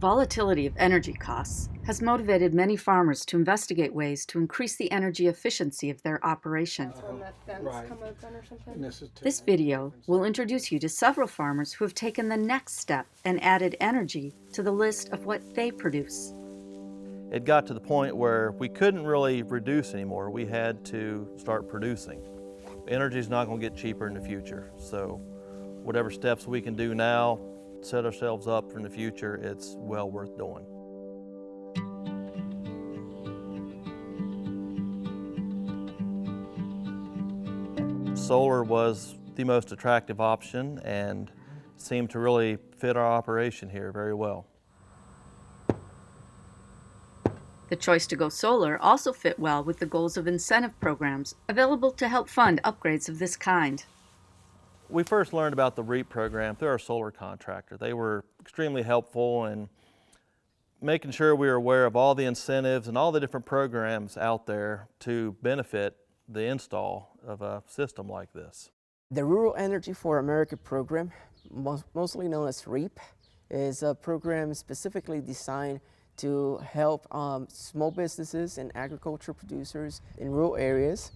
volatility of energy costs has motivated many farmers to investigate ways to increase the energy efficiency of their operation. This video will introduce you to several farmers who have taken the next step and added energy to the list of what they produce. It got to the point where we couldn't really reduce anymore. We had to start producing. Energy is not going to get cheaper in the future, so whatever steps we can do now, set ourselves up for the future, it's well worth doing. Solar was the most attractive option and seemed to really fit our operation here very well. The choice to go solar also fit well with the goals of incentive programs available to help fund upgrades of this kind. We first learned about the REAP program through our solar contractor. They were extremely helpful in making sure we were aware of all the incentives and all the different programs out there to benefit the install of a system like this. The Rural Energy for America program, mostly known as REAP, is a program specifically designed to help small businesses and agriculture producers in rural areas.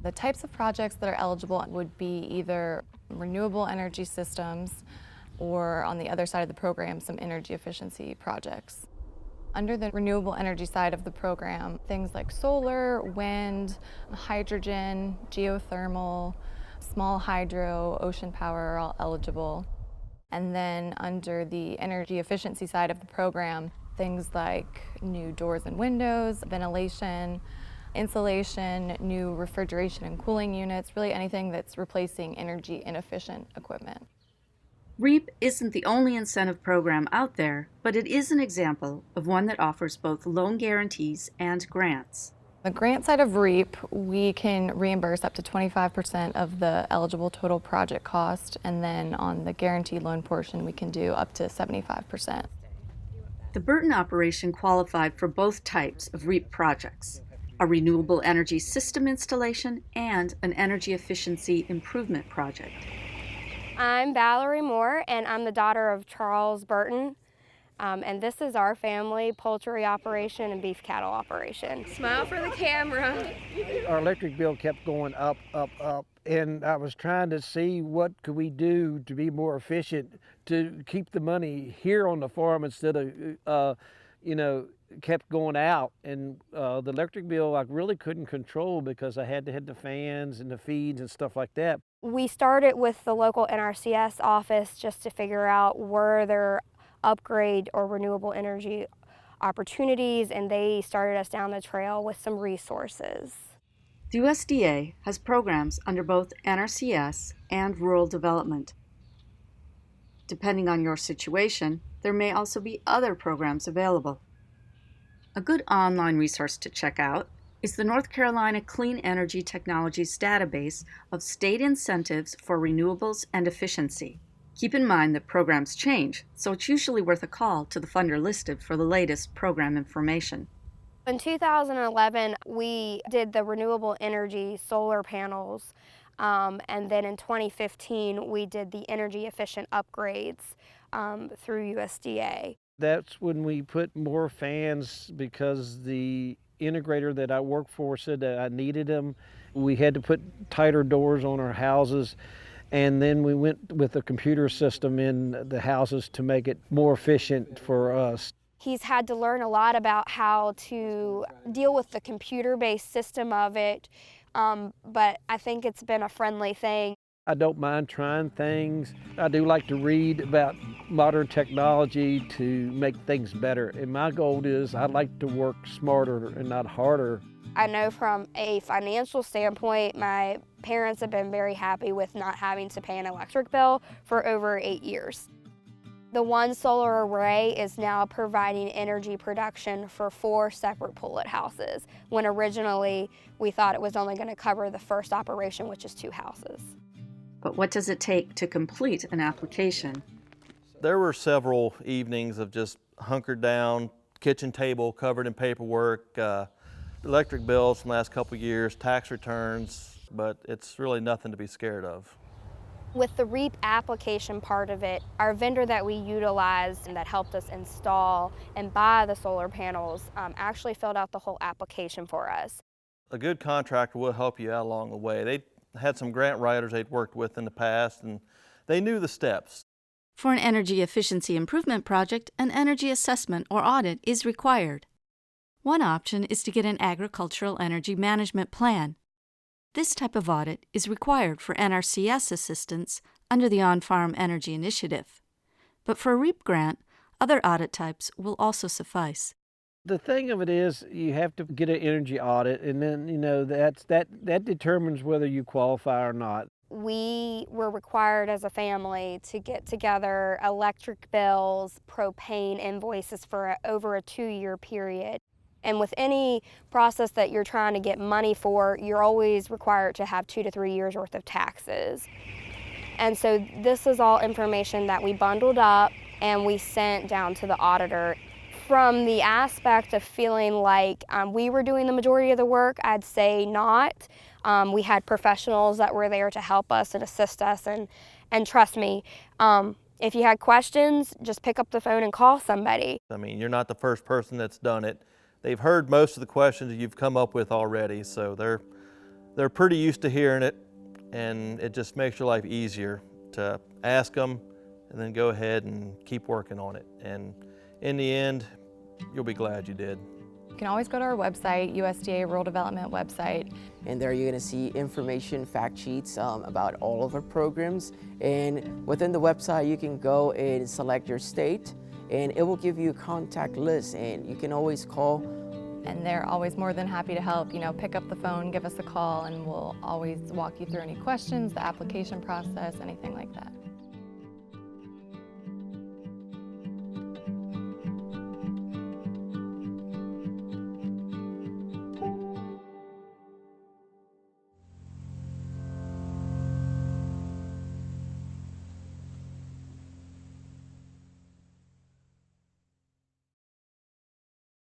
The types of projects that are eligible would be either renewable energy systems or, on the other side of the program, some energy efficiency projects. Under the renewable energy side of the program, things like solar, wind, hydrogen, geothermal, small hydro, ocean power are all eligible. And then under the energy efficiency side of the program, things like new doors and windows, ventilation, insulation, new refrigeration and cooling units, really anything that's replacing energy inefficient equipment. REAP isn't the only incentive program out there, but it is an example of one that offers both loan guarantees and grants. The grant side of REAP, we can reimburse up to 25% of the eligible total project cost, and then on the guaranteed loan portion, we can do up to 75%. The Burton Operation qualified for both types of REAP projects: a renewable energy system installation and an energy efficiency improvement project. I'm Valerie Moore, and I'm the daughter of Charles Burton. And this is our family poultry operation and beef cattle operation. Smile for the camera. Our electric bill kept going up, and I was trying to see what could we do to be more efficient to keep the money here on the farm instead of, kept going out. And the electric bill I really couldn't control because I had to hit the fans and the feeds and stuff like that. We started with the local NRCS office just to figure out were there upgrade or renewable energy opportunities, and they started us down the trail with some resources. The USDA has programs under both NRCS and rural development. Depending on your situation, there may also be other programs available. A good online resource to check out is the North Carolina Clean Energy Technologies database of state incentives for renewables and efficiency. Keep in mind that programs change, so it's usually worth a call to the funder listed for the latest program information. In 2011, we did the renewable energy solar panels, and then in 2015, we did the energy efficient upgrades through USDA. That's when we put more fans because the integrator that I work for said that I needed them. We had to put tighter doors on our houses. And then we went with a computer system in the houses to make it more efficient for us. He's had to learn a lot about how to deal with the computer-based system of it, but I think it's been a friendly thing. I don't mind trying things. I do like to read about modern technology to make things better. And my goal is I like to work smarter and not harder. I know from a financial standpoint, my parents have been very happy with not having to pay an electric bill for over 8 years. The one solar array is now providing energy production for 4 separate pullet houses, when originally we thought it was only going to cover the first operation, which is 2 houses. But what does it take to complete an application? There were several evenings of just hunkered down, kitchen table covered in paperwork, electric bills from the last couple of years, tax returns, but it's really nothing to be scared of. With the REAP application part of it, our vendor that we utilized and that helped us install and buy the solar panels actually filled out the whole application for us. A good contractor will help you out along the way. They had some grant writers they'd worked with in the past, and they knew the steps. For an energy efficiency improvement project, an energy assessment or audit is required. One option is to get an agricultural energy management plan. This type of audit is required for NRCS assistance under the On-Farm Energy Initiative. But for a REAP grant, other audit types will also suffice. The thing of it is, you have to get an energy audit, and then that determines whether you qualify or not. We were required as a family to get together electric bills, propane invoices for over a 2-year period. And with any process that you're trying to get money for, you're always required to have 2 to 3 years worth of taxes. And so this is all information that we bundled up and we sent down to the auditor. From the aspect of feeling like we were doing the majority of the work, I'd say not. We had professionals that were there to help us and assist us, and trust me, if you had questions, just pick up the phone and call somebody. I mean, you're not the first person that's done it. They've heard most of the questions that you've come up with already, so they're pretty used to hearing it, and it just makes your life easier to ask them and then go ahead and keep working on it. And in the end, you'll be glad you did. You can always go to our website, USDA Rural Development website. And there you're going to see information, fact sheets about all of our programs. And within the website, you can go and select your state, and it will give you a contact list, and you can always call. And they're always more than happy to help. Pick up the phone, give us a call, and we'll always walk you through any questions, the application process, anything like that.